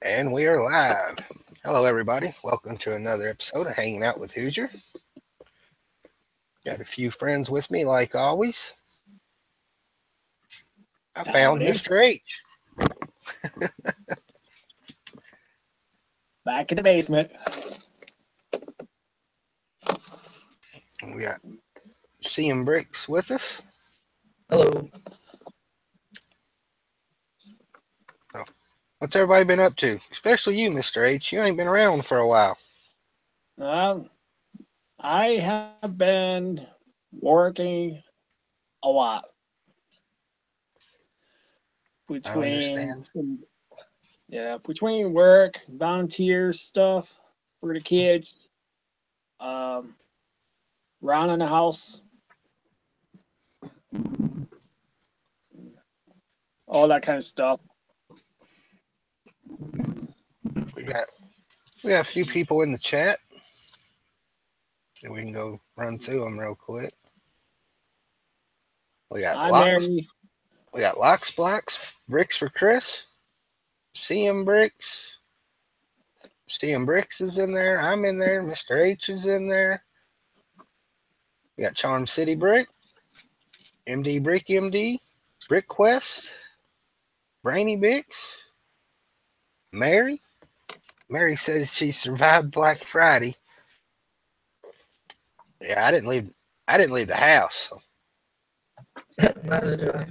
And we are live. Hello, everybody. Welcome to another episode of Hanging Out with Hoosier. Got a few friends with me, like always. I found Howdy. Mr. H. Back in the basement. We got CM Bricks with us. Hello. So, what's everybody been up to? Especially you, Mr. H. You ain't been around for a while. I have been working a lot I between understand. between work, volunteer stuff for the kids, um, around in the house, all that kind of stuff. We got a few people in the chat. So we can go run through them real quick. We got I'm Locks. Mary. We got Locks Blocks, Bricks for Chris, CM Bricks. CM Bricks is in there. I'm in there. Mr. H is in there. We got Charm City Brick, MD Brick MD, Brick Quest, Brainy Bix, Mary. Mary says she survived Black Friday. Yeah, I didn't leave. I didn't leave the house. So Neither did I.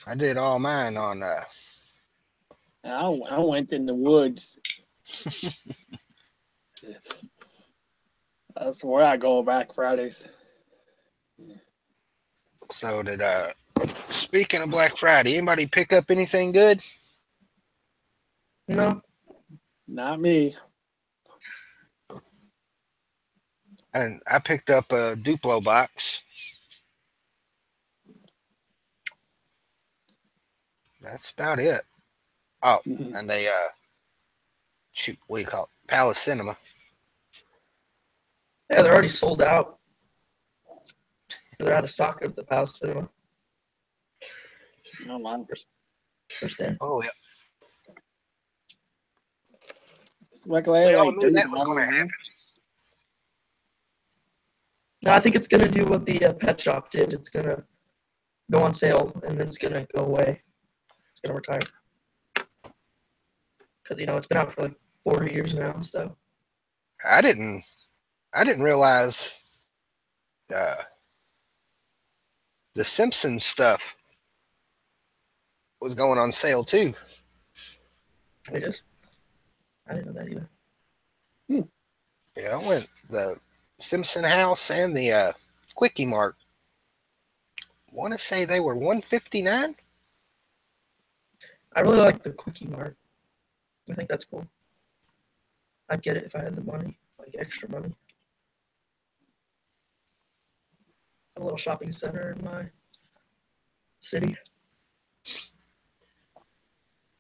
I did all mine on. I went in the woods. That's where I go back Fridays. So did. Speaking of Black Friday, anybody pick up anything good? No. Not me. I picked up a Duplo box. That's about it. Oh, and a shoot, what do you call it? Palace Cinema. Yeah, they're already sold out. They're out of stock at the Palace Cinema. No, man. Understand? Oh yeah. It's like We all like knew that was going to happen. No, I think it's gonna do what the pet shop did. It's gonna go on sale and then it's gonna go away. It's gonna retire because it's been out for like 4 years now. So I didn't realize the Simpsons stuff was going on sale too. I didn't know that either. Yeah, I went the Simpson House and the Quickie Mart. Want to say they were $159. I really like the Quickie Mart. I think that's cool. I'd get it if I had the money, like extra money. A little shopping center in my city.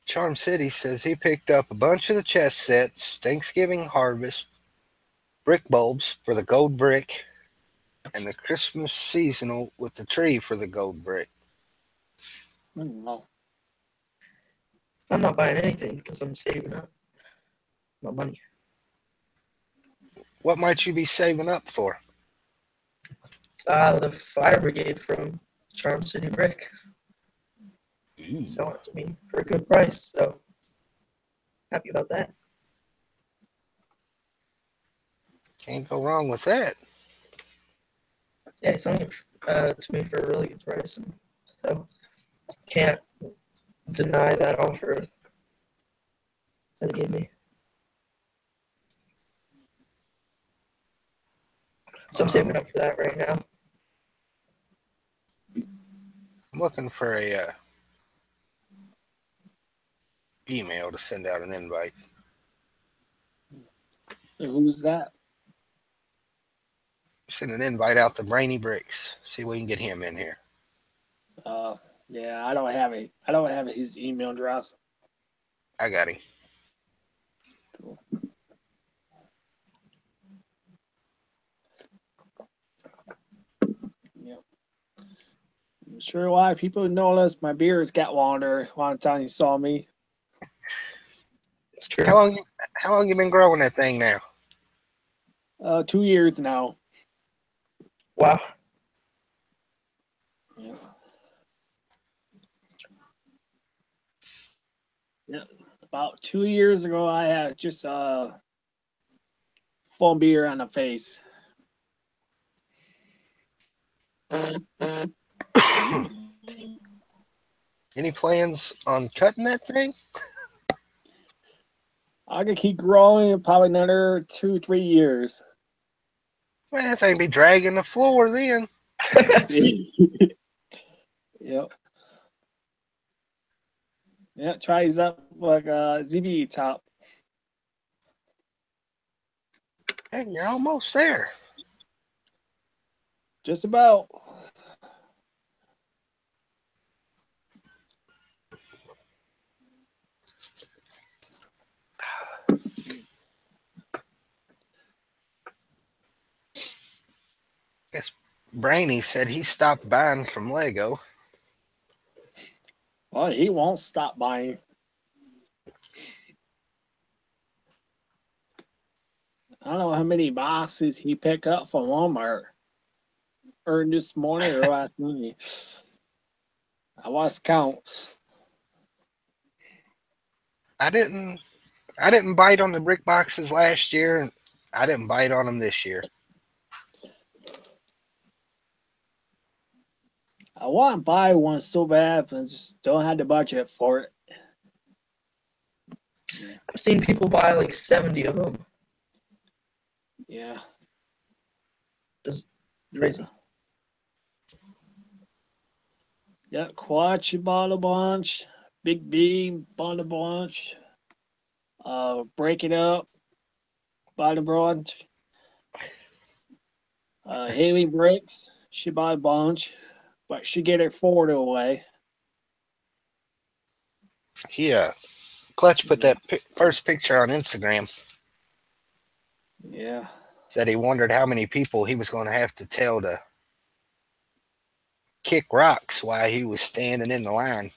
Charm City says he picked up a bunch of the chess sets, Thanksgiving harvest, brick bulbs for the gold brick, and the Christmas seasonal with the tree for the gold brick. No. I'm not buying anything because I'm saving up my money. What might you be saving up for? The fire brigade from Charm City Brick Ooh. selling it to me for a good price, so happy about that. Can't go wrong with that. Yeah, he's selling it to me for a really good price, and so can't deny that offer that he gave me. So I'm saving up for that right now. I'm looking for a email to send out an invite. Who's that? Send an invite out to Brainy Bricks. See if we can get him in here. Yeah, I don't have it. I don't have his email address. I got him. Cool. Yep. I'm sure a lot of people noticed my beers got water one time you saw me. It's true. How long you been growing that thing now? 2 years now. Wow. Yeah. Yeah. About 2 years ago, I had just foam beer on the face. Any plans on cutting that thing? I could keep growing probably another 2-3 years. Man, that thing be dragging the floor then. Yep. Yeah, tries up like a ZB top. Hey, you're almost there. Just about. Guess Brainy said he stopped buying from Lego. Well, he won't stop buying. I don't know how many boxes he picked up from Walmart. Or this morning or last night. I lost count. I didn't bite on the brick boxes last year, and I didn't bite on them this year. I want to buy one so bad, but I just don't have the budget for it. I've seen people buy like 70 of them. Yeah. It's crazy. Yeah, Quatch bought a bunch. Big B bought a bunch. Break It Up bought a bunch. Haley Bricks, she bought a bunch, but she get her Ford away. Clutch put that first picture on Instagram. Yeah. Said he wondered how many people he was going to have to tell to kick rocks while he was standing in the line.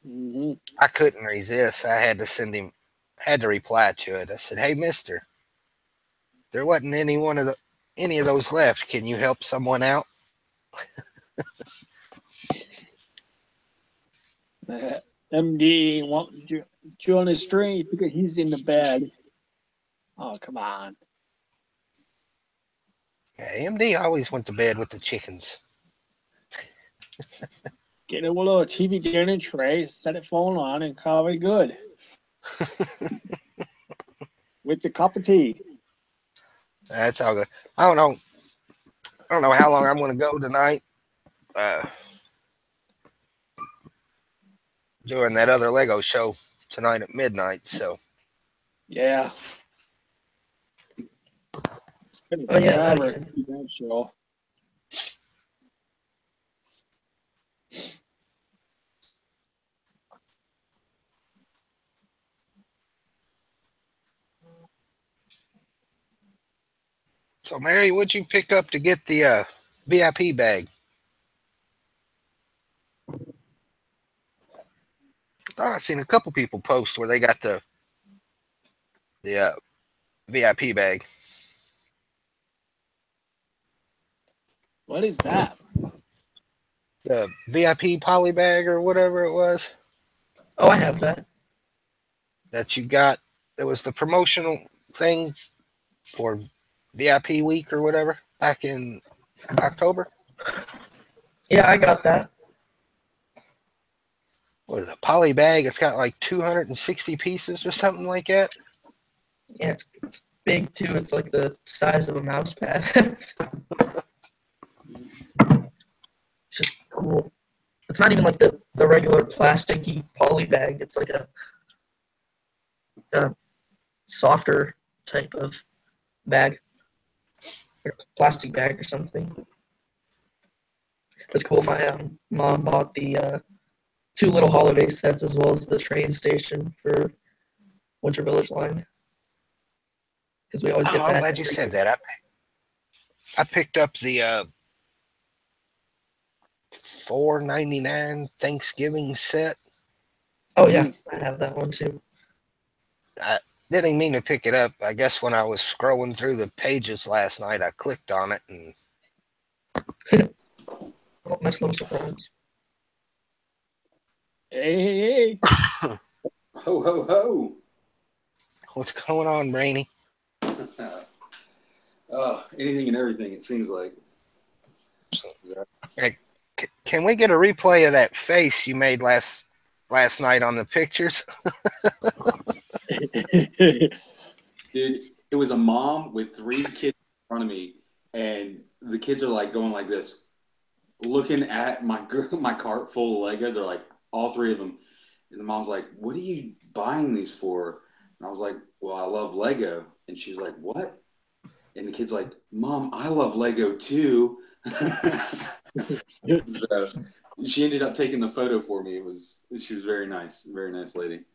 Mm-hmm. I couldn't resist. I had to reply to it. I said, "Hey, mister, there wasn't any of those left. Can you help someone out?" MD won't join the stream because he's in the bed. Oh, come on. Yeah, MD always went to bed with the chickens. Get a little TV dinner tray, set it phone on, and call it good. With the cup of tea. That's all good. I don't know how long I'm going to go tonight. Doing that other Lego show tonight at midnight. So Yeah. It's been Oh, yeah, forever that to do that show. So Mary, what'd you pick up to get the VIP bag? I thought I seen a couple people post where they got the VIP bag. What is that? The VIP poly bag or whatever it was Oh, I have that. that you got. It was the promotional thing for VIP week or whatever back in October. Yeah, I got that. What is it, a poly bag? It's got like 260 pieces or something like that. Yeah, it's big too. It's like the size of a mouse pad. It's just cool. It's not even like the regular plasticky poly bag. It's like a softer type of bag, or plastic bag or something. It's cool. My mom bought the 2 little holiday sets as well as the train station for Winter Village line because we always Oh, get I'm that. glad you said that. I picked up the $4.99 Thanksgiving set. Oh yeah, I have that one too. I didn't mean to pick it up. I guess when I was scrolling through the pages last night, I clicked on it and Oh, nice little surprise. Hey. Ho, ho, ho. what's going on, Brainy? Anything and everything, it seems like. Hey, can we get a replay of that face you made last night on the pictures? Dude, it was a mom with 3 kids in front of me, and the kids are like going like this, looking at my cart full of Lego. They're like, all 3 of them. And the mom's like, "What are you buying these for?" And I was like, "Well, I love Lego." And she was like, "What?" And the kid's like, "Mom, I love Lego too." So she ended up taking the photo for me. She was very nice lady.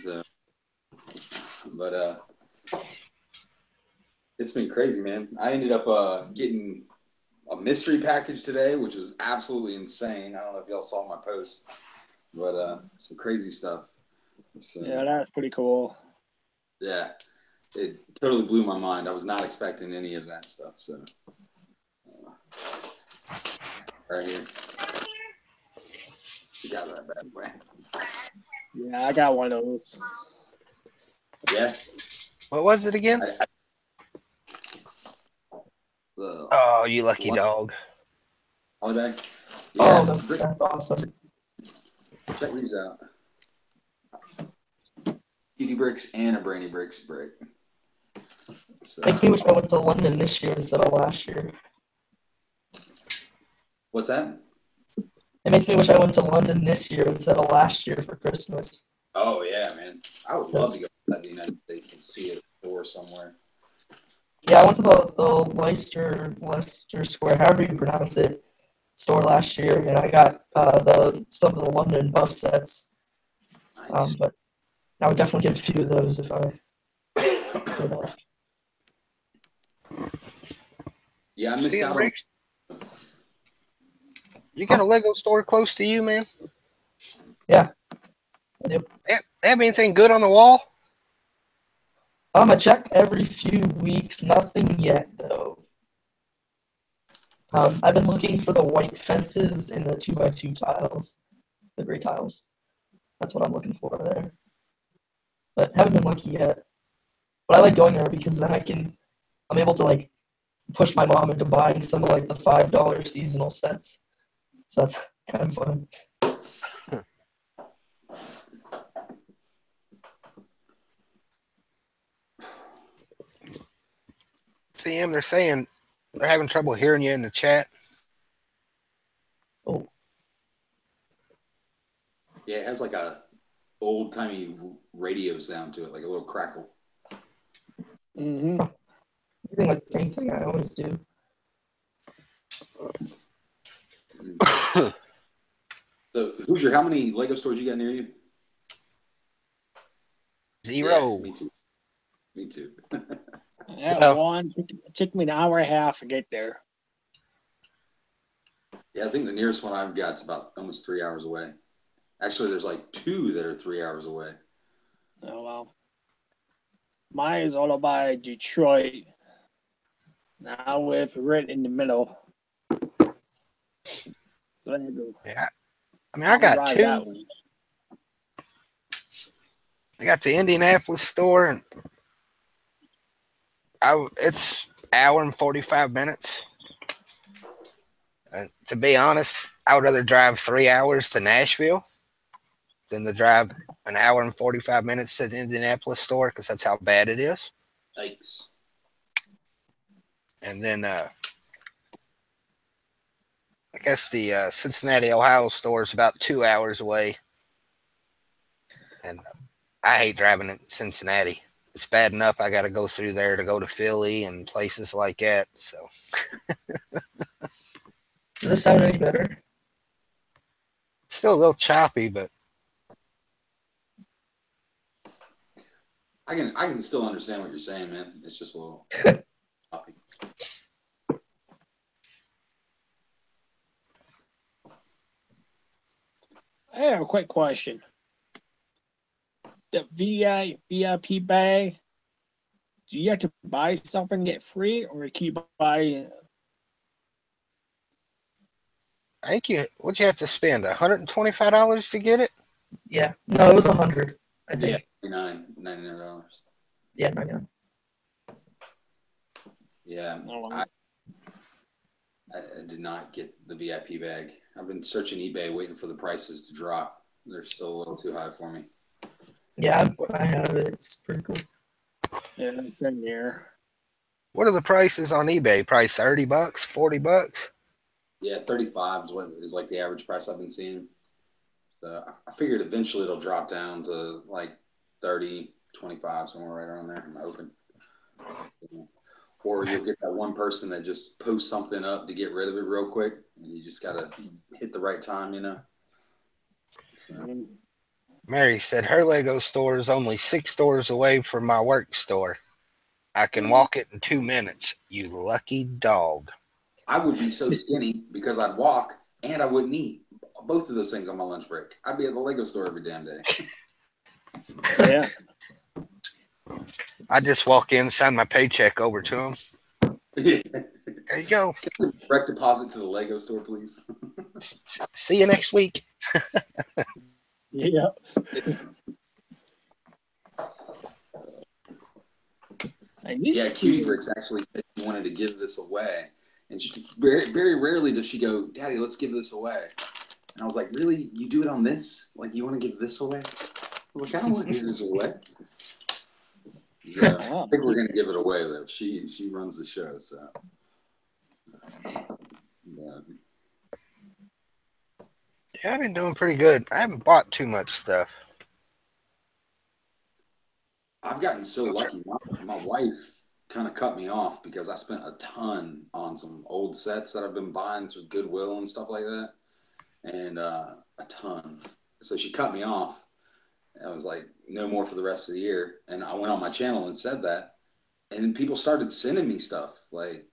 So, but it's been crazy, man. I ended up getting a mystery package today, which was absolutely insane. I don't know if y'all saw my post, but some crazy stuff. So, Yeah, that's pretty cool. yeah, it totally blew my mind. I was not expecting any of that stuff. So, right here, you got that bad boy. Yeah, I got one of those. Yeah. What was it again? Oh, you lucky dog. Holiday? Yeah. Yeah. Oh, that's awesome. Check these out. Cutie bricks and a Brainy Bricks brick. So, Makes me wish I went to London this year instead of last year. what's that? It makes me wish I went to London this year instead of last year for Christmas. Oh yeah, man. I would love to go to the United States and see it or somewhere. Yeah, I went to the Leicester Square, however you pronounce it, store last year, and I got some of the London bus sets. Nice. But I would definitely get a few of those if I could. Yeah, I missed out on. You got a Lego store close to you, man? Yeah, I do. They have anything good on the wall? I check every few weeks. Nothing yet, though. I've been looking for the white fences and the 2x2 tiles, the gray tiles. That's what I'm looking for there. But haven't been lucky yet. But I like going there because then I'm able to like push my mom into buying some of like the $5 seasonal sets. So that's kind of fun. CM, they're saying they're having trouble hearing you in the chat. Oh. Yeah, it has like a old timey radio sound to it, like a little crackle. Mm-hmm. Doing like the same thing I always do. So, Hoosier, how many Lego stores you got near you? 0. Yeah, me too. Me too. Yeah, one. It took me an hour and a half to get there. Yeah, I think the nearest one I've got is about almost 3 hours away. Actually, there's like 2 that are 3 hours away. Oh, well. Mine is all about Detroit. Now with right in the middle. So I go. Yeah. I mean, I got 2. I got the Indianapolis store, and it's hour and 45 minutes. And to be honest, I would rather drive 3 hours to Nashville than to drive an hour and 45 minutes to the Indianapolis store because that's how bad it is. Thanks. And then I guess the Cincinnati, Ohio store is about 2 hours away. And I hate driving in Cincinnati. It's bad enough I got to go through there to go to Philly and places like that. So, Does this sound any better? still a little choppy, but I can still understand what you're saying, man. It's just a little choppy. I have a quick question. the VIP bag, do you have to buy something and get free, or can you buy? I think what you have to spend $125 to get it. Yeah. No, it was 100. I Yeah, think. $99. Yeah, 99. Yeah, I did not get the VIP bag. I've been searching eBay waiting for the prices to drop. They're still a little too high for me. Yeah, I have it. It's pretty cool. Yeah, same here. What are the prices on eBay? Price $30, $40? Yeah, 35 is what is like the average price I've been seeing. So I figured eventually it'll drop down to like 30, 25, somewhere right around there. I'm hoping. Or you'll get that one person that just posts something up to get rid of it real quick, and you just gotta hit the right time, you know. So. Mary said her Lego store is only 6 doors away from my work store. I can walk it in 2 minutes. You lucky dog. I would be so skinny because I'd walk and I wouldn't eat. Both of those things on my lunch break. I'd be at the Lego store every damn day. Yeah. I just walk in, sign my paycheck over to him. There you go. Direct deposit to the Lego store, please. See you next week. Yeah. Yeah, Cutie Bricks actually said she wanted to give this away. And she, very, very rarely does she go, Daddy, let's give this away. And I was like, really? You do it on this? Like, you want to give this away? I'm like, I don't want to give this away. So, I think we're going to give it away, though. She runs the show, so. Yeah, I've been doing pretty good. I haven't bought too much stuff. I've gotten so lucky. My wife kind of cut me off because I spent a ton on some old sets that I've been buying through Goodwill and stuff like that. And a ton. So she cut me off. I was like, no more for the rest of the year. And I went on my channel and said that. And then people started sending me stuff. Like,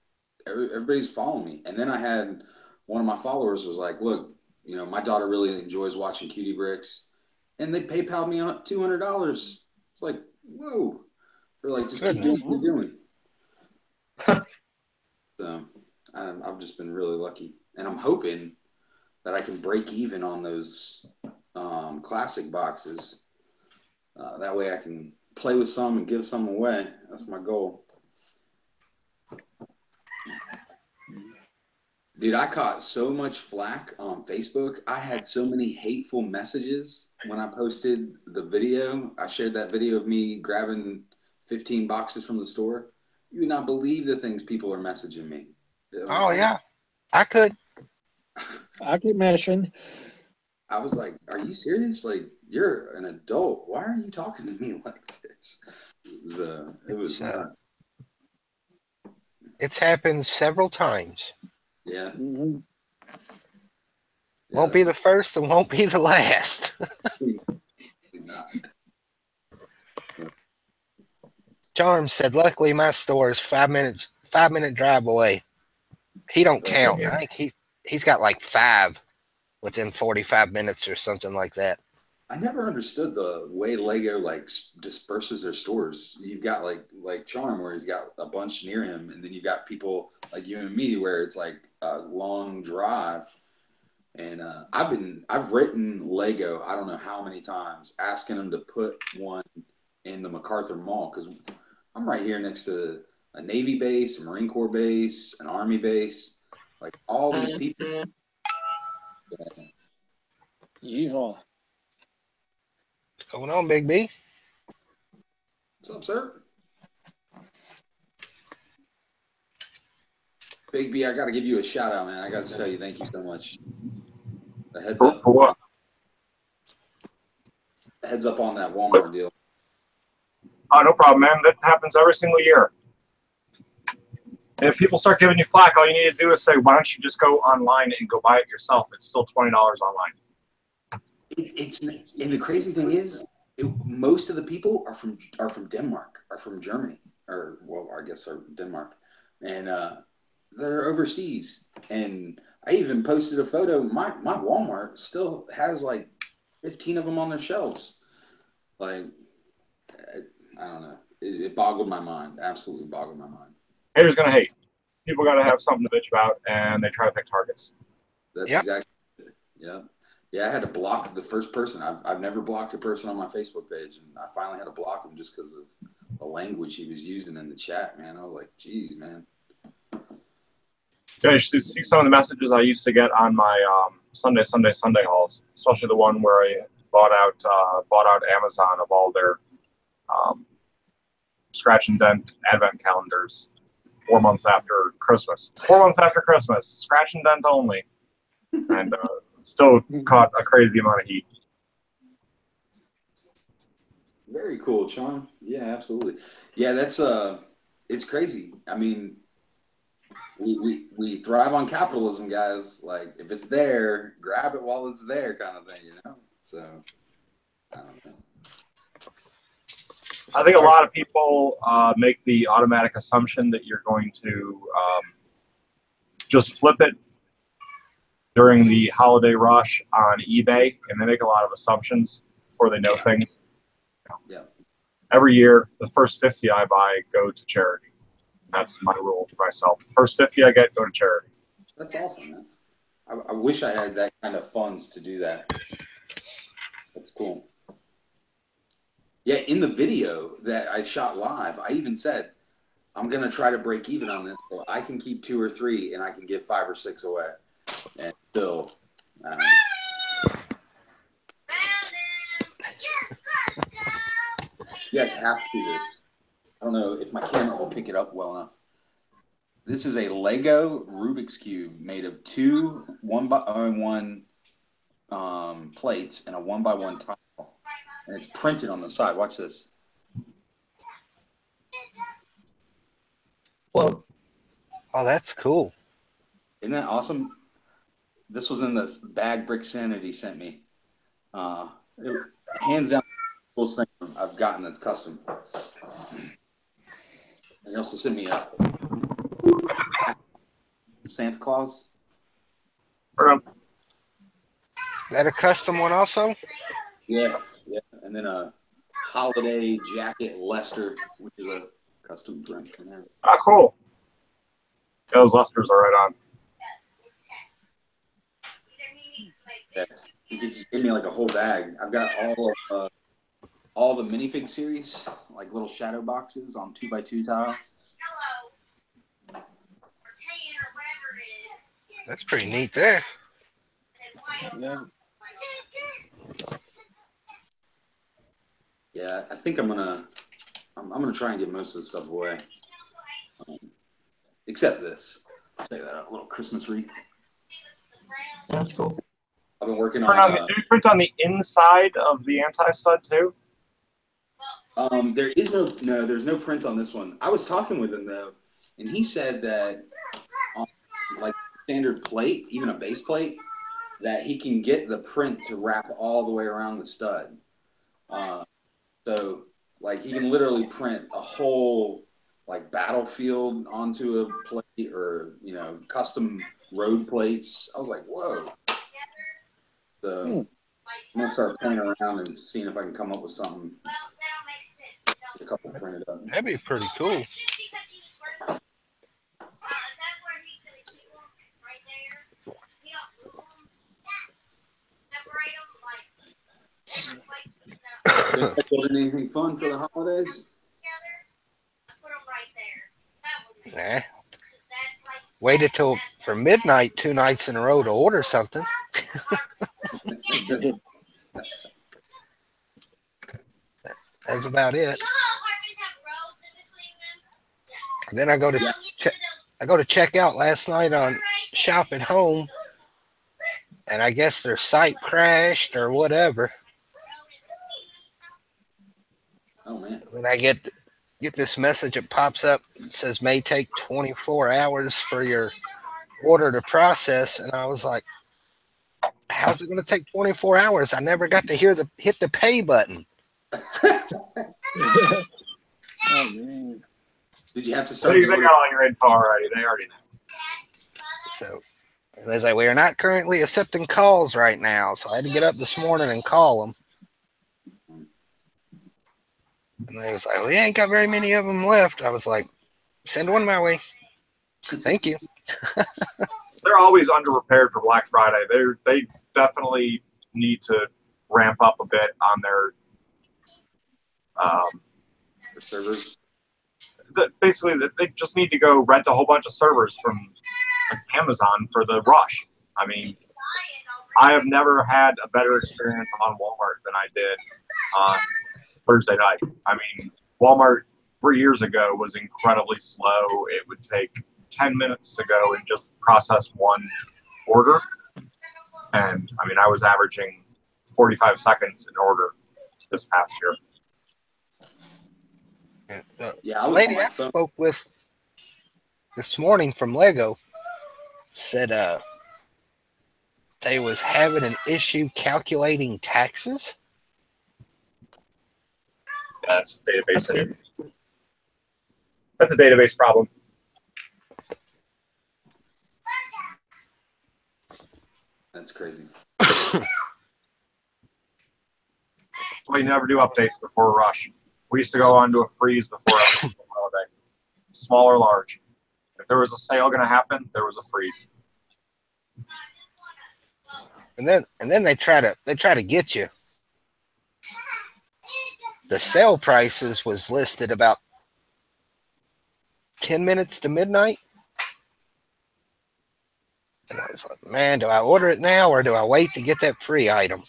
everybody's following me. And then I had one of my followers was like, look, you know, my daughter really enjoys watching Cutie Bricks. And they PayPal'd me on $200. It's like, whoa. They're like, just keep doing what you're doing. So I've just been really lucky. And I'm hoping that I can break even on those classic boxes. That way I can play with some and give some away. That's my goal. Dude, I caught so much flack on Facebook. I had so many hateful messages when I posted the video. I shared that video of me grabbing 15 boxes from the store. You would not believe the things people are messaging me. Oh, yeah. I could. I can imagine. I was like, are you serious? Like, you're an adult. Why are you talking to me like this? It was it's happened several times. Yeah. Mm-hmm. Won't be the first and won't be the last. Charm said, luckily my store is 5-minute drive away. He don't count. I think he's got like 5 within 45 minutes or something like that. I never understood the way Lego like disperses their stores. You've got like Charm where he's got a bunch near him, and then you've got people like you and me where it's like a long drive. And I've written Lego I don't know how many times asking them to put one in the MacArthur Mall because I'm right here next to a Navy base, a Marine Corps base, an Army base, like all these people. Yeehaw. What's going on, Big B? What's up, sir? Big B, I got to give you a shout out, man. I got to tell you, thank you so much. A heads up. For what? A heads up on that Walmart deal. Oh, no problem, man. That happens every single year. And if people start giving you flack, all you need to do is say, why don't you just go online and go buy it yourself? It's still $20 online. And the crazy thing is, most of the people are from Denmark, are from Germany, or well, I guess are Denmark, and they're overseas. And I even posted a photo. My Walmart still has like 15 of them on their shelves. Like, I don't know. It boggled my mind. Absolutely boggled my mind. Haters gonna hate. People got to have something to bitch about, and they try to pick targets. That's Yep. exactly it. Yeah. Yeah, I had to block the first person. I've never blocked a person on my Facebook page, and I finally had to block him just because of the language he was using in the chat, man. I was like, geez, man. Yeah, you should see some of the messages I used to get on my Sunday hauls, especially the one where I bought out Amazon of all their scratch and dent advent calendars 4 months after Christmas. 4 months after Christmas, scratch and dent only, and still caught a crazy amount of heat. Very cool, Sean. Yeah, absolutely. Yeah, that's it's crazy. I mean, we thrive on capitalism, guys. Like, if it's there, grab it while it's there, kind of thing, you know. So I don't know. I think a lot of people make the automatic assumption that you're going to just flip it during the holiday rush on eBay, and they make a lot of assumptions before they know things. Yeah. Every year, the first 50 I buy go to charity. That's my rule for myself. The first 50 I get go to charity. That's awesome, man. I wish I had that kind of funds to do that. That's cool. Yeah, in the video that I shot live, I even said, I'm going to try to break even on this so I can keep 2 or 3 and I can give 5 or 6 away. And still, I don't know. You guys have to do this. I don't know if my camera will pick it up well enough. This is a Lego Rubik's Cube made of 2 1x1 plates and a 1x1 tile. And it's printed on the side. Watch this. Whoa. Oh, that's cool. Isn't that awesome? This was in this bag Brick Sanity sent me. Hands down, the coolest thing I've gotten that's custom. And he also sent me a Santa Claus. Right on. Is that a custom one also? Yeah, yeah. And then a holiday jacket Lester, which is a custom print from there. Ah, cool. Yeah, those Lesters are right on. Yeah. He just gave me like a whole bag. I've got all the minifig series, like little shadow boxes on 2x2 tiles. That's pretty neat there. Yeah. Yeah, I think I'm gonna try and get most of the stuff away, except this. I'll tell you that, a little Christmas wreath. Yeah, that's cool. I've been working Do on. you print on the inside of the anti-stud too? There's no print on this one. I was talking with him though, and he said that on like standard plate, even a base plate, that he can get the print to wrap all the way around the stud. So like he can literally print a whole like battlefield onto a plate, or custom road plates. I was like, whoa. So I'm gonna start playing around and seeing if I can come up with something. A couple printed up. That'd be pretty cool. Building anything fun for the holidays? Nah. Waited till for midnight 2 nights in a row to order something. That's about it. Then I go to check out last night on Shop at Home, and I guess their site crashed or whatever. Oh man! When I get this message, it pops up. It says may take 24 hours for your order to process, and I was like, "How's it going to take 24 hours? I never got to hit the pay button." Oh man! Did you have to So start? they got all your info already. They already know. So they say we are not currently accepting calls right now. So I had to get up this morning and call them. And they was like, we ain't got very many of them left. I was like, send one my way. Thank you. They're always underprepared for Black Friday. They definitely need to ramp up a bit on their servers. Basically, they just need to go rent a whole bunch of servers from Amazon for the rush. I mean, I have never had a better experience on Walmart than I did on Thursday night. I mean, Walmart 3 years ago was incredibly slow. It would take 10 minutes to go and just process one order. And I mean, I was averaging 45 seconds in order this past year. Yeah, the lady I spoke with this morning from Lego said they was having an issue calculating taxes. That's database issue. That's a database problem. That's crazy. We never do updates before a rush. We used to go on to a freeze before a holiday, small or large. If there was a sale going to happen, there was a freeze. And then they try to get you. The sale prices was listed about 10 minutes to midnight. And I was like, man, do I order it now or do I wait to get that free item?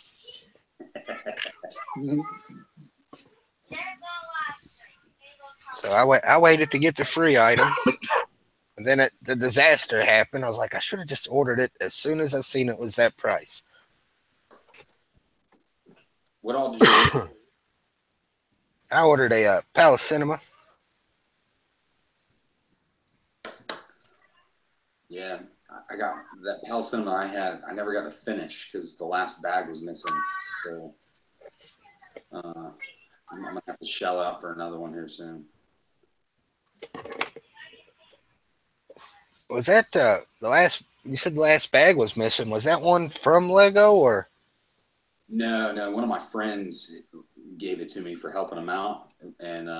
So I waited to get the free item. And then the disaster happened. I was like, I should have just ordered it as soon as I seen it was that price. What all did you order? I ordered a Palace Cinema. Yeah, I got that Palace Cinema I never got to finish because the last bag was missing. So I'm going to have to shell out for another one here soon. Was that the last? You said the last bag was missing. Was that one from Lego or? No. One of my friends gave it to me for helping him out, and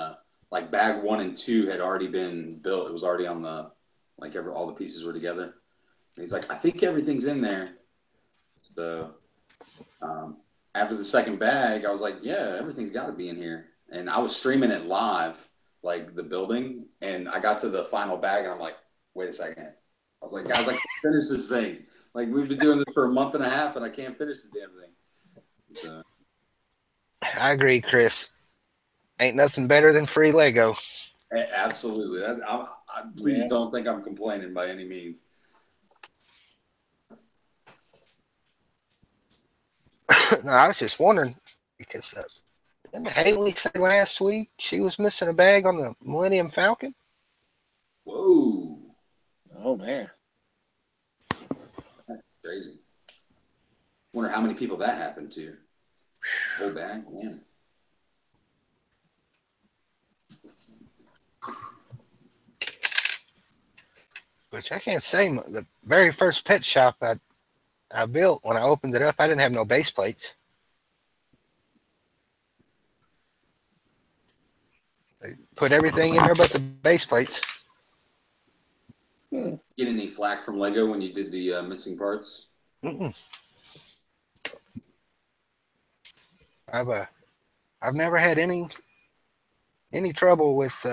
like bag 1 and 2 had already been built. It was already on the all the pieces were together. And he's like, I think everything's in there. So after the second bag, I was like, yeah, everything's got to be in here. And I was streaming it live, like the building, and I got to the final bag, and I'm like, wait a second. I was like, guys, I can't finish this thing. Like, we've been doing this for a month and a half, and I can't finish the damn thing. So. I agree, Chris. Ain't nothing better than free Lego. Absolutely. Please don't think I'm complaining by any means. No, I was just wondering because didn't Haley say last week she was missing a bag on the Millennium Falcon? Whoa. Oh, man. That's crazy. Wonder how many people that happened to. Whole bag, man. Which I can't say. The very first pet shop I built, when I opened it up, I didn't have no base plates. They put everything in there but the base plates. Get any flack from Lego when you did the missing parts? Mm-mm. I've never had any trouble with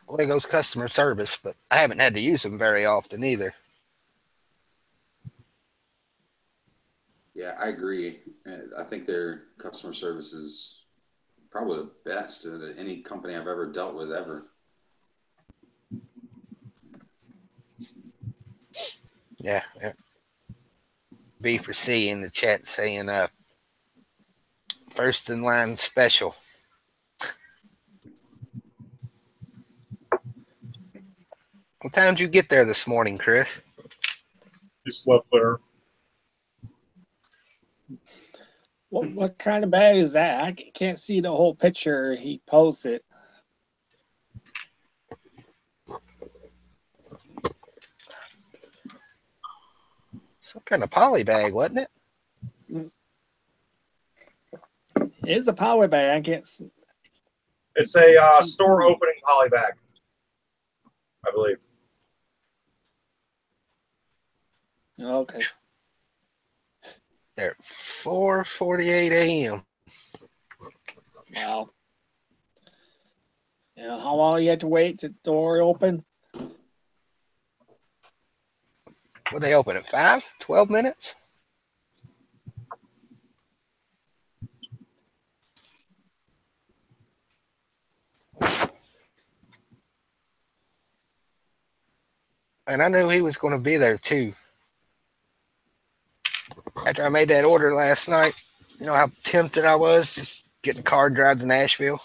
Lego's customer service, but I haven't had to use them very often either. Yeah, I agree. I think their customer service is probably the best at any company I've ever dealt with ever. Yeah. B for C in the chat saying first in line special. What time did you get there this morning, Chris? You slept there. What kind of bag is that? I can't see the whole picture he posted. Some kind of poly bag, wasn't it? It's a poly bag. It's a store opening poly bag, I believe. okay. They're 4:48 a.m. Wow. Yeah, how long you have to wait to the door open? Well, they open at 5, 12 minutes. And I knew he was going to be there too. After I made that order last night, you know how tempted I was just getting a car drive to Nashville.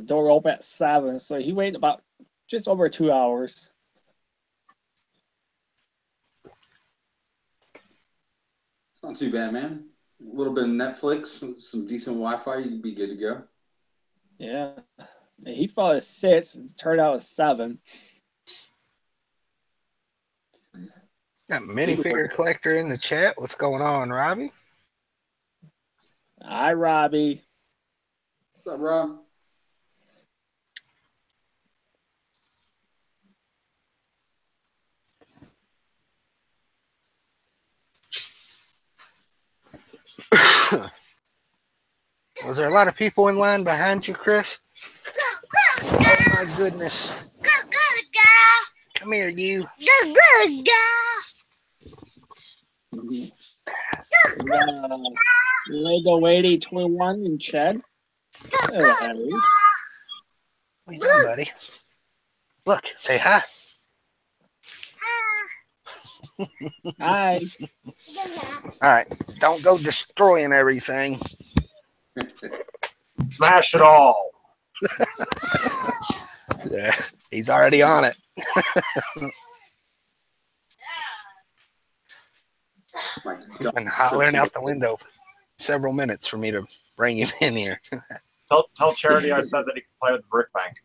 Door open at 7, so he waited about just over 2 hours. It's not too bad, man. A little bit of Netflix, some decent Wi-Fi, you'd be good to go. Yeah. He thought it was 6. It turned out it was 7. Got minifigure collector in the chat. What's going on, Robbie? Hi, Robbie. What's up, Rob? Was there a lot of people in line behind you, Chris? Oh my goodness. Good girl. Come here, you. Good girl. Lego 8021 and Chad. Hello, Harry. What you doing, buddy? Look, say hi. Hi. All right, don't go destroying everything. Smash it all. Yeah, he's already on it. He's been hollering out the window for several minutes for me to bring him in here. Tell Charity I said that he can play with the brick bank.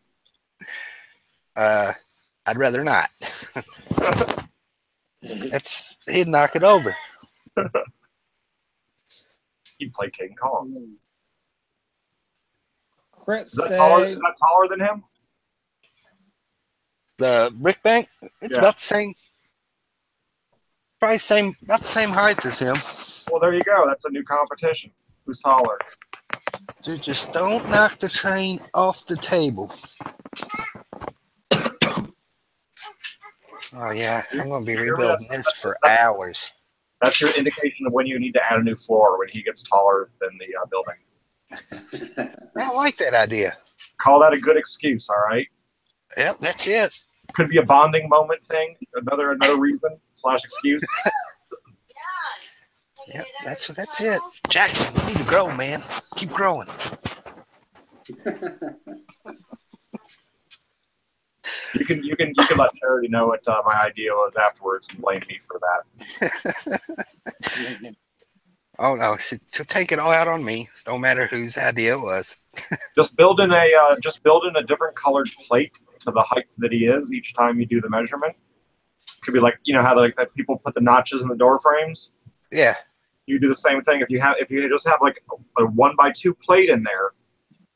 I'd rather not. He'd knock it over. He'd play King Kong. Chris Is that taller than him? The brick bank, it's Yeah. about the same. Probably about the same height as him. Well, there you go. That's a new competition. Who's taller? Dude, just don't knock the train off the table. Oh yeah, I'm gonna be rebuilding this for hours. That's your indication of when you need to add a new floor, when he gets taller than the building. I like that idea. Call that a good excuse, all right? Yep, that's it. Could be a bonding moment thing. Another reason / excuse. Yep, that's it. Jackson, you need to grow, man. Keep growing. You can let Charity know what my idea was afterwards and blame me for that. Oh no, she'll take it all out on me. No matter whose idea it was. Just build in a different colored plate to the height that he is each time you do the measurement. Could be like, you know how that people put the notches in the door frames. Yeah. You do the same thing. If you just have like a 1x2 plate in there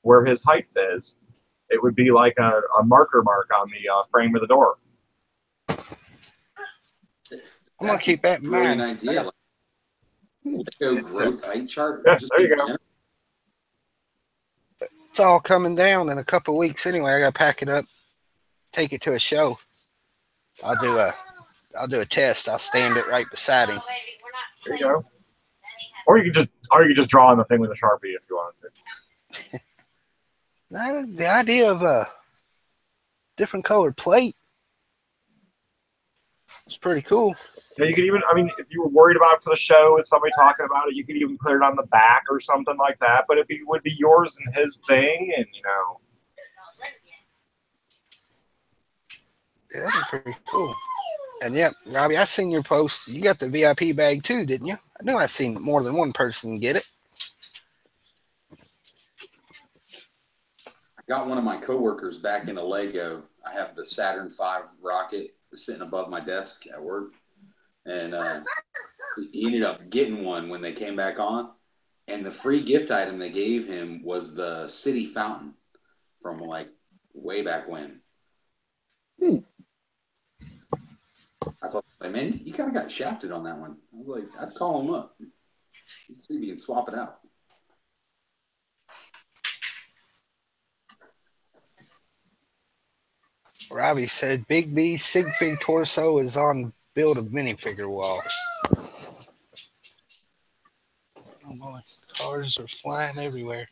where his height is, it would be like a marker mark on the frame of the door. I'm gonna keep that in mind. Brilliant idea. Lego growth height chart. Yeah, there you go. It's all coming down in a couple of weeks anyway. I gotta pack it up, take it to a show. I'll do a test. I'll stand it right beside him. There you go. Or you could just draw on the thing with a Sharpie if you wanted to. The idea of a different colored plate is pretty cool. Yeah, you could even, if you were worried about it for the show with somebody talking about it, you could even put it on the back or something like that. But it would be yours and his thing, and Yeah, that'd be pretty cool. And yeah, Robbie, I seen your post. You got the VIP bag too, didn't you? I knew I seen more than one person get it. I got one of my coworkers back into Lego. I have the Saturn V rocket sitting above my desk at work, and he ended up getting one when they came back on. And the free gift item they gave him was the city fountain from like way back when. I thought, like, man, you kind of got shafted on that one. I was like, I'd call him up. Let's see if you can swap it out. Robbie said Big B's Sigfig torso is on build a minifigure wall. Oh boy, cars are flying everywhere.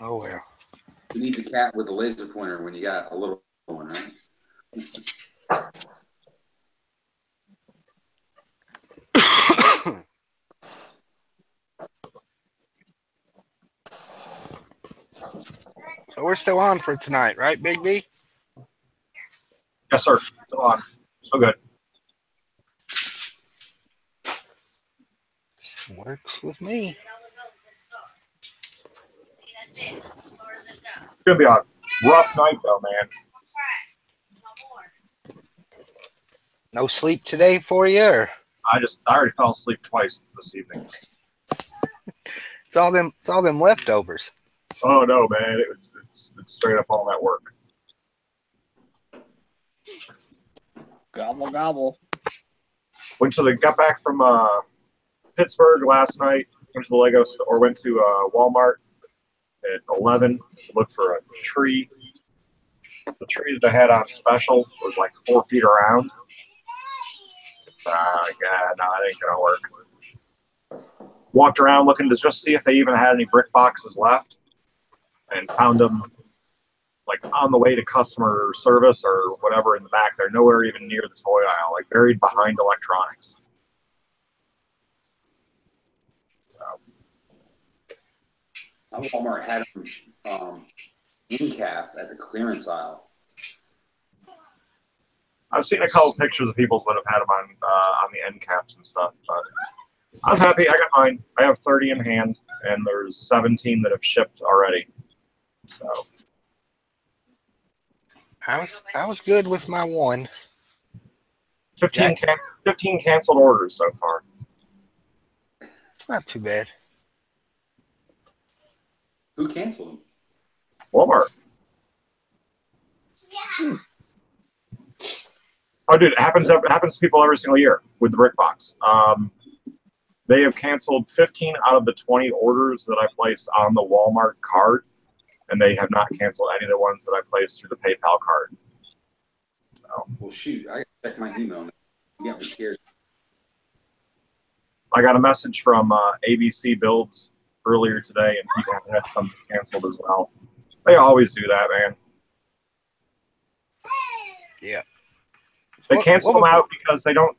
Oh well. Who needs a cat with a laser pointer when you got a little one, right? So we're still on for tonight, right, Big B? Yes, sir. Still on. So good. Works with me. It's gonna be a rough night, though, man. No sleep today for you, or I already fell asleep twice this evening. it's all them leftovers. Oh no, man! It's straight up all that work. Gobble, gobble. Got back from Pittsburgh last night. Went to the Lego store, or went to Walmart at 11 to look for a tree. The tree that they had on special was like 4 feet around. God, no, that ain't gonna work. Walked around looking to just see if they even had any brick boxes left, and found them like on the way to customer service or whatever in the back. They're nowhere even near the toy aisle, like buried behind electronics. Walmart had them in caps at the clearance aisle. I've seen a couple pictures of people that have had them on the end caps and stuff, but I was happy. I got mine. I have 30 in hand, and there's 17 that have shipped already. So I was good with my one. 15 canceled orders so far. It's not too bad. Who canceled them? Walmart. Oh, dude, it happens to people every single year with the brick box. They have canceled 15 out of the 20 orders that I placed on the Walmart card, and they have not canceled any of the ones that I placed through the PayPal card. So, well, shoot, I gotta check my email now. You got me scared. I got a message from ABC Builds earlier today, and he had some canceled as well. They always do that, man. Yeah. They cancel them out because they don't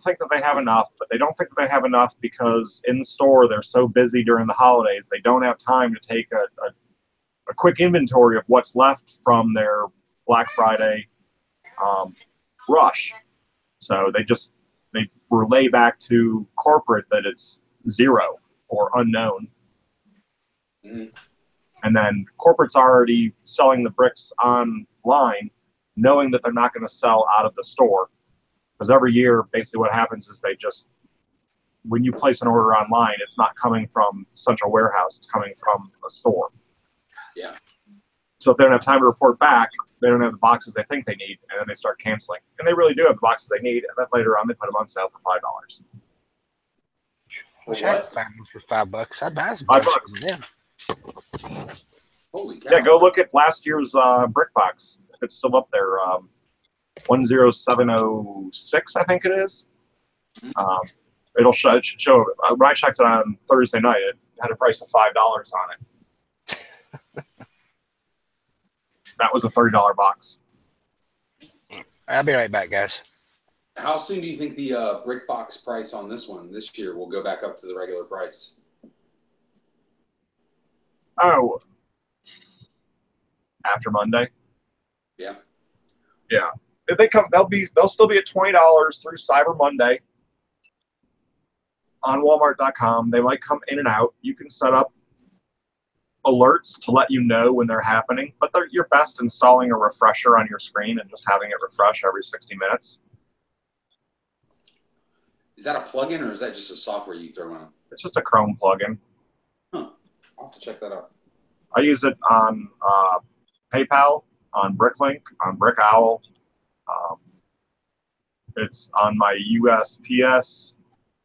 think that they have enough, but they don't think that they have enough because in the store they're so busy during the holidays they don't have time to take a quick inventory of what's left from their Black Friday rush. So they relay back to corporate that it's zero or unknown. Mm-hmm. And then corporate's already selling the bricks online, knowing that they're not going to sell out of the store. Because every year, basically what happens is when you place an order online, it's not coming from central warehouse, it's coming from a store. Yeah. So if they don't have time to report back, they don't have the boxes they think they need, and then they start canceling. And they really do have the boxes they need, and then later on they put them on sale for $5. Wish I could find them for $5. I'd buy some $5. from them. Holy cow. Yeah, go look at last year's brick box. If it's still up there, 10706, I think it is. It should show. When I checked it on Thursday night, it had a price of $5 on it. That was a $30 box. I'll be right back, guys. How soon do you think the brick box price on this year will go back up to the regular price? Oh, after Monday. Yeah. Yeah. If they come, they'll still be at $20 through Cyber Monday on Walmart.com. They might come in and out. You can set up alerts to let you know when they're happening, but you're best installing a refresher on your screen and just having it refresh every 60 minutes. Is that a plugin or is that just a software you throw on? It's just a Chrome plugin. Huh. I'll have to check that out. I use it on PayPal, on Bricklink, on Brick Owl. It's on my USPS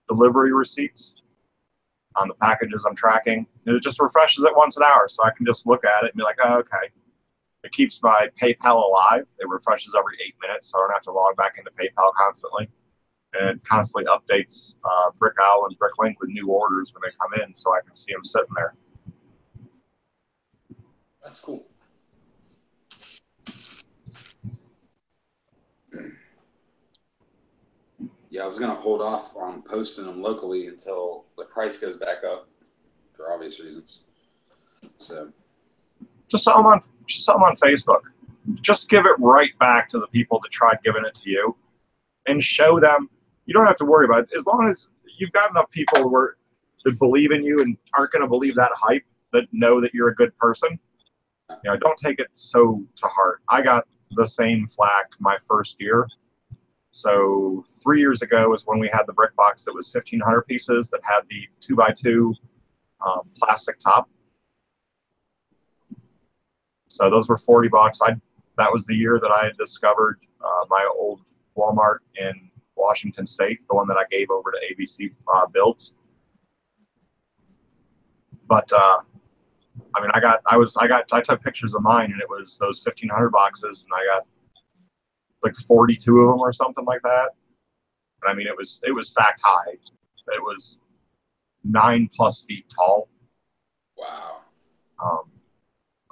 delivery receipts, on the packages I'm tracking. And it just refreshes it once an hour, so I can just look at it and be like, oh, okay. It keeps my PayPal alive. It refreshes every 8 minutes, so I don't have to log back into PayPal constantly. And it constantly updates Brick Owl and Bricklink with new orders when they come in, so I can see them sitting there. That's cool. Yeah, I was going to hold off on posting them locally until the price goes back up for obvious reasons. So just sell them on Facebook. Just give it right back to the people that tried giving it to you, and show them. You don't have to worry about it as long as you've got enough people that believe in you and aren't going to believe that hype, that know that you're a good person. You know, don't take it so to heart. I got the same flack my first year. So 3 years ago is when we had the brick box that was 1,500 pieces that had the 2x2 plastic top. So those were $40. That was the year that I had discovered my old Walmart in Washington State, the one that I gave over to ABC Builds. But I mean, I took pictures of mine, and it was those 1,500 boxes, and I got like 42 of them or something like that. And I mean, it was stacked high. It was 9+ feet tall. wow.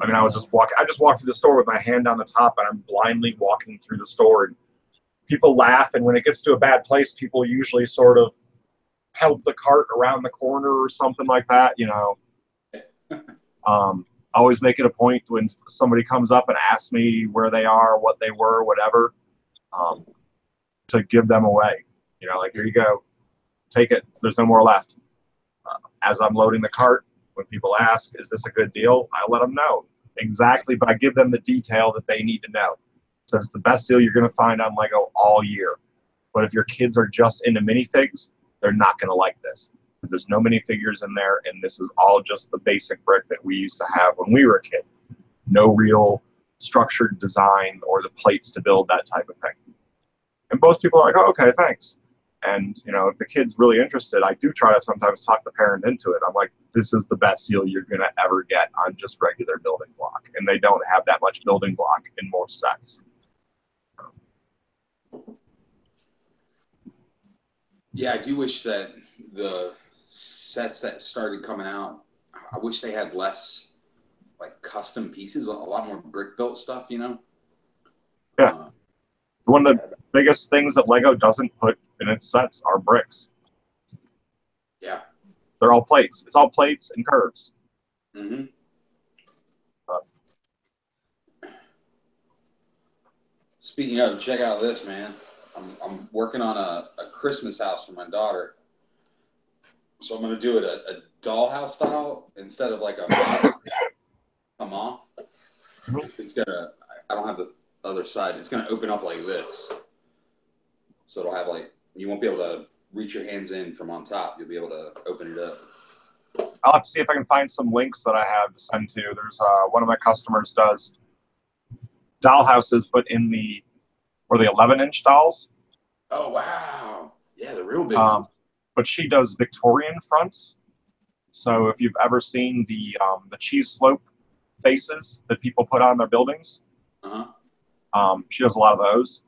I mean, I just walked through the store with my hand on the top, and I'm blindly walking through the store, and people laugh. And when it gets to a bad place, people usually sort of help the cart around the corner or something like that, you know. Always make it a point when somebody comes up and asks me where they are, what they were, whatever, to give them away. You know, like, here you go, take it. There's no more left. As I'm loading the cart, when people ask, is this a good deal? I let them know exactly, but I give them the detail that they need to know. So it's the best deal you're going to find on Lego all year. But if your kids are just into minifigs, they're not going to like this, because there's no minifigures in there, and this is all just the basic brick that we used to have when we were a kid. No real structured design or the plates to build that type of thing. And most people are like, oh, okay, thanks. And, you know, if the kid's really interested, I do try to sometimes talk the parent into it. I'm like, this is the best deal you're going to ever get on just regular building block. And they don't have that much building block in most sets. Yeah, I do wish that the sets that started coming out, I wish they had less like custom pieces, a lot more brick built stuff, you know? Yeah. One of the biggest things that Lego doesn't put in its sets are bricks. Yeah. They're all plates. It's all plates and curves. Mm-hmm. Speaking of, check out this, man. I'm working on a Christmas house for my daughter. So I'm going to do it a dollhouse style instead of like a come off. It's going to, I don't have the other side. It's going to open up like this. So it'll have like, you won't be able to reach your hands in from on top. You'll be able to open it up. I'll have to see if I can find some links that I have to send to. There's one of my customers does dollhouses, but in the 11-inch dolls. Oh, wow. Yeah, the real big ones. But she does Victorian fronts. So if you've ever seen the cheese slope faces that people put on their buildings, she does a lot of those.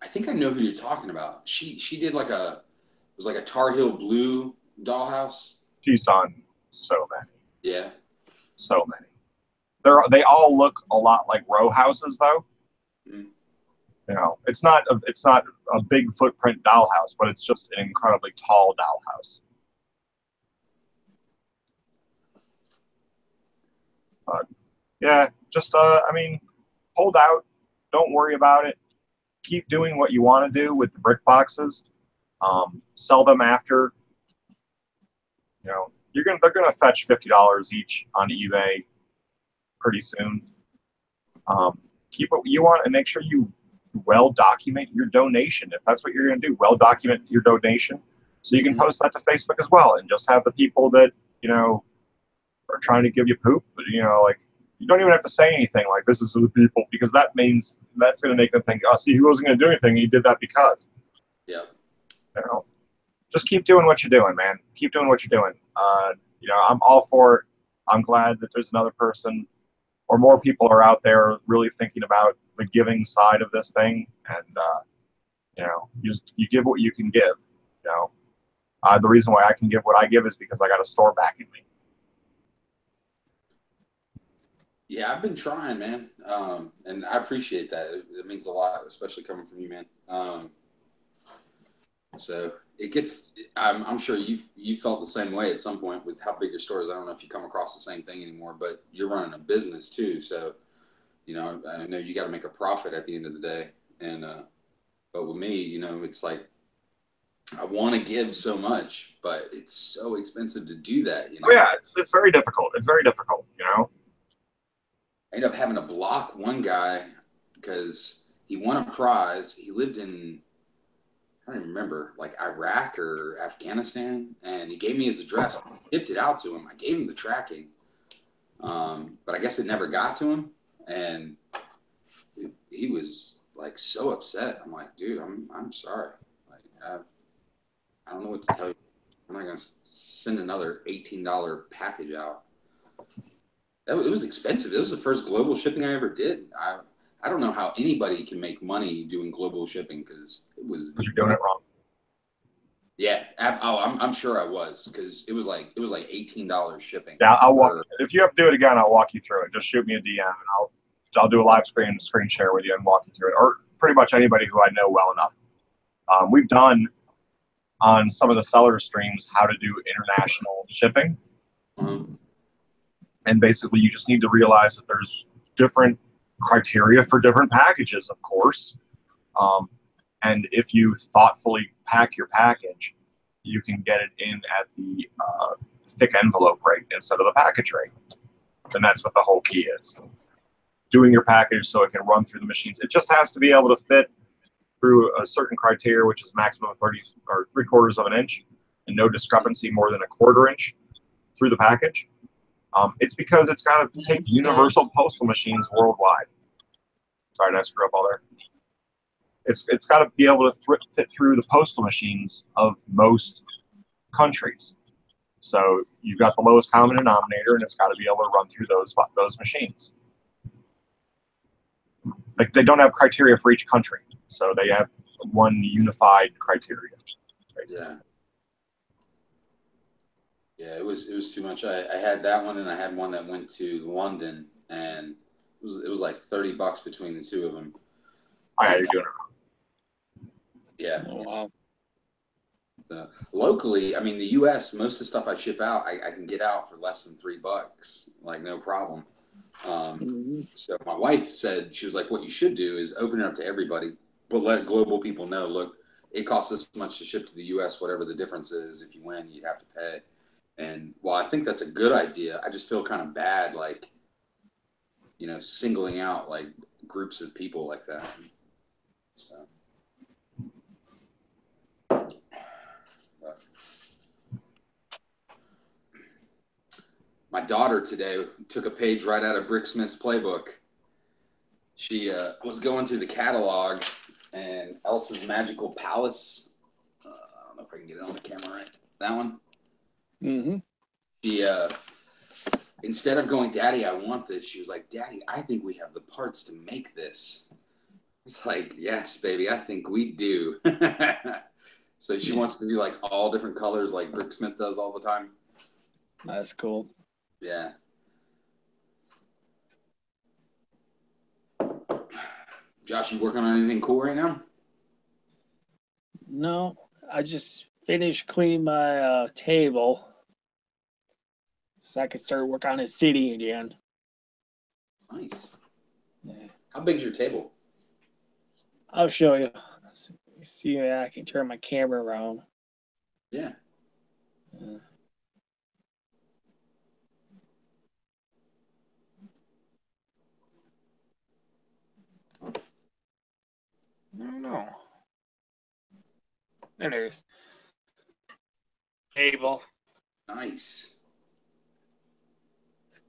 I think I know who you're talking about. She did like it was like a Tar Heel blue dollhouse. She's done so many. Yeah. So many. They all look a lot like row houses, though. Mm. You know, it's not a big footprint dollhouse, but it's just an incredibly tall dollhouse. Yeah, just I mean, hold out. Don't worry about it. Keep doing what you want to do with the brick boxes. Sell them after. You know, they're gonna fetch $50 each on eBay pretty soon. Keep what you want and make sure you well document your donation. If that's what you're gonna do, well document your donation so you can post that to Facebook as well, and just have the people that are trying to give you poop. Like you don't even have to say anything like this is for the people, because that means that's gonna make them think, oh, see, he wasn't gonna do anything. He did that because. Yeah. Just keep doing what you're doing, man. Keep doing what you're doing. I'm all for it. I'm glad that there's another person or more people are out there really thinking about the giving side of this thing. And, you give what you can give. The reason why I can give what I give is because I got a store backing me. Yeah, I've been trying, man. And I appreciate that. It means a lot, especially coming from you, man. So it gets. I'm sure you felt the same way at some point with how big your store is. I don't know if you come across the same thing anymore, but you're running a business too. So, I know you got to make a profit at the end of the day. And but with me, it's like I want to give so much, but it's so expensive to do that. Oh yeah, it's very difficult. It's very difficult. I ended up having to block one guy because he won a prize. He lived in, I don't even remember, like Iraq or Afghanistan, and he gave me his address. I tipped it out to him. I gave him the tracking, but I guess it never got to him, and he was like so upset. I'm like, dude, I'm sorry. Like, I don't know what to tell you. I'm not gonna send another $18 package out. It was expensive. It was the first global shipping I ever did. I don't know how anybody can make money doing global shipping because it was. Because you're doing it wrong. Yeah. I'm sure I was, because it was like $18 shipping. Yeah, if you have to do it again, I'll walk you through it. Just shoot me a DM and I'll do a live screen share with you and walk you through it, or pretty much anybody who I know well enough. We've done on some of the seller streams how to do international shipping. And basically, you just need to realize that there's different criteria for different packages, of course. And if you thoughtfully pack your package, you can get it in at the thick envelope rate instead of the package rate. And that's what the whole key is. Doing your package so it can run through the machines. It just has to be able to fit through a certain criteria, which is maximum 30 or 3/4 of an inch, and no discrepancy more than 1/4 inch through the package. It's because it's got to take universal postal machines worldwide. Sorry, did I screw up all there? It's got to be able to fit through the postal machines of most countries. So you've got the lowest common denominator, and it's got to be able to run through those machines. Like, they don't have criteria for each country, so they have one unified criteria. Basically. Yeah. Yeah, it was too much. I had that one, and I had one that went to London, and it was like $30 between the two of them. Oh, yeah, you're doing it wrong. Yeah. Oh, wow. Locally, I mean, the U.S., most of the stuff I ship out, I can get out for less than $3, like no problem. So my wife said, she was like, what you should do is open it up to everybody, but let global people know, look, it costs this much to ship to the U.S., whatever the difference is. If you win, you'd have to pay. And while I think that's a good idea, I just feel kind of bad, like, singling out like groups of people like that. So, my daughter today took a page right out of Bricksmith's playbook. She was going through the catalog, and Elsa's Magical Palace. I don't know if I can get it on the camera right. That one. Mm-hmm. She, instead of going, Daddy, I want this, she was like, Daddy, I think we have the parts to make this. It's like, yes, baby, I think we do. So she wants to do like all different colors like Bricksmith does all the time. That's cool. Yeah. Josh, you working on anything cool right now? No, I just finished cleaning my table so I could start work on his seating again. Nice. Yeah. How big's your table? I'll show you. See if I can turn my camera around. Yeah. There it is. Table. Nice.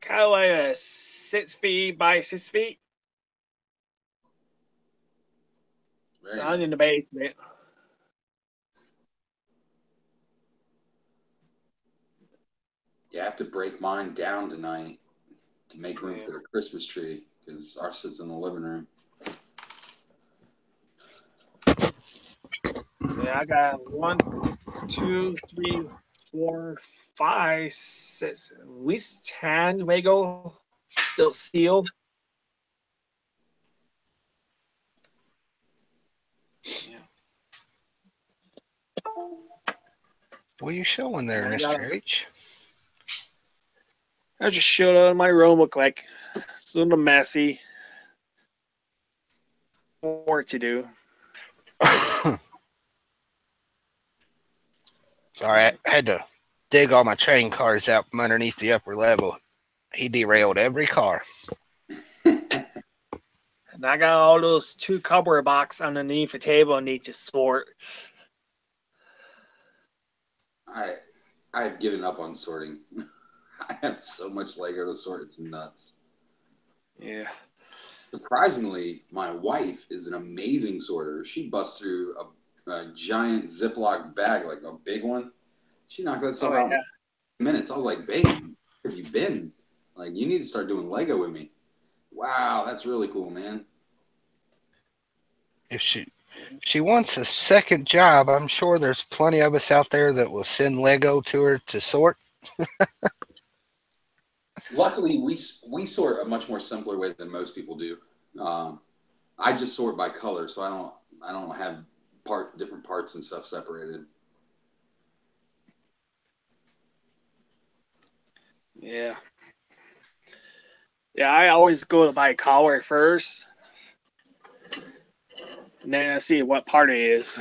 Kind of like a 6 feet by 6 feet. Very So nice. I'm in the basement. Yeah, I have to break mine down tonight to make room for the Christmas tree because ours sits in the living room. Yeah, I got 1, 2, 3, 4, 5, 6. At least 10 Lego still sealed. Yeah. What are you showing there, I got Mr. H? I just showed out my room real quick. It's a little messy. More to do. Sorry, I had to dig all my train cars out from underneath the upper level. He derailed every car. And I got all those 2 cupboard boxes underneath the table I need to sort. I've given up on sorting. I have so much Lego to sort, it's nuts. Yeah. Surprisingly, my wife is an amazing sorter. She busts through a giant Ziploc bag, like a big one. She knocked that stuff out in minutes. I was like, babe, where have you been? Like, you need to start doing Lego with me. Wow, that's really cool, man. If she wants a second job, I'm sure there's plenty of us out there that will send Lego to her to sort. Luckily, we sort a much more simpler way than most people do. I just sort by color, so I don't have different parts and stuff separated. Yeah. Yeah, I always go by color first. And then I see what part it is.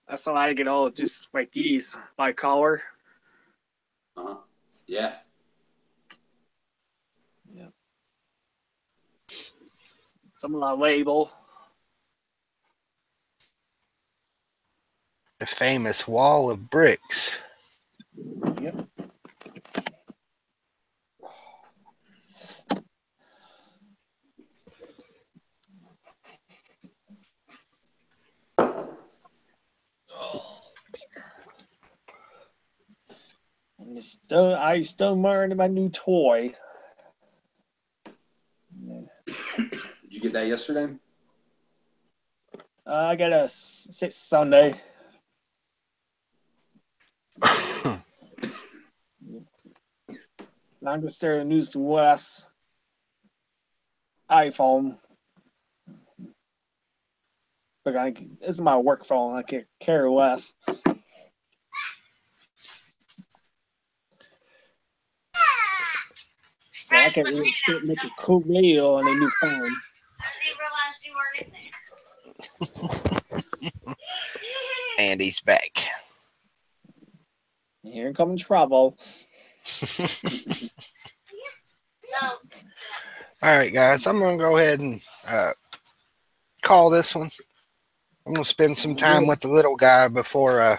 That's how I get all just like these by color. Uh-huh. Yeah. Yeah. Some of the label. The famous wall of bricks. Yep. I still learning my new toy. Did you get that yesterday? I got a 6 Sunday. I'm just there to use the West iPhone. But this is my work phone. I can't care less. So I can really make a cool video on a new phone. And he's back. Here comes trouble. All right, guys, I'm going to go ahead and call this one. I'm going to spend some time with the little guy before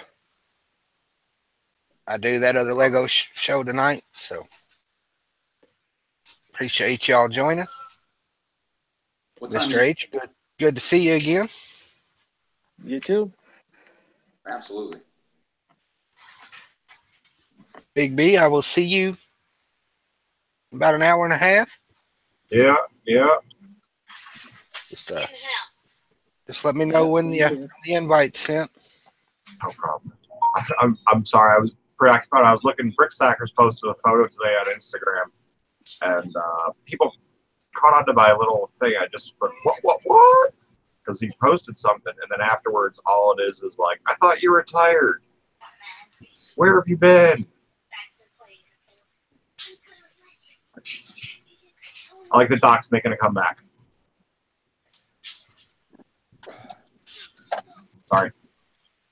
I do that other Lego show tonight. So appreciate y'all joining. Mr. H, good to see you again. You too. Absolutely. Big B, I will see you in about an hour and a half. Yeah. Just let me know when the invite's sent. No problem. I'm sorry. I was preoccupied. I was looking. Brickstackers posted a photo today on Instagram, and people caught on to my little thing. I just put what? Because he posted something, and then afterwards, all it is like, I thought you were retired. Where have you been? I like the Doc's making a comeback. Sorry.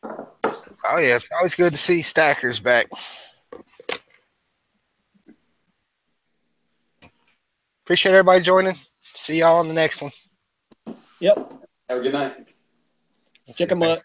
Oh, yeah. It's always good to see Stackers back. Appreciate everybody joining. See y'all on the next one. Yep. Have a good night. Chicken butt.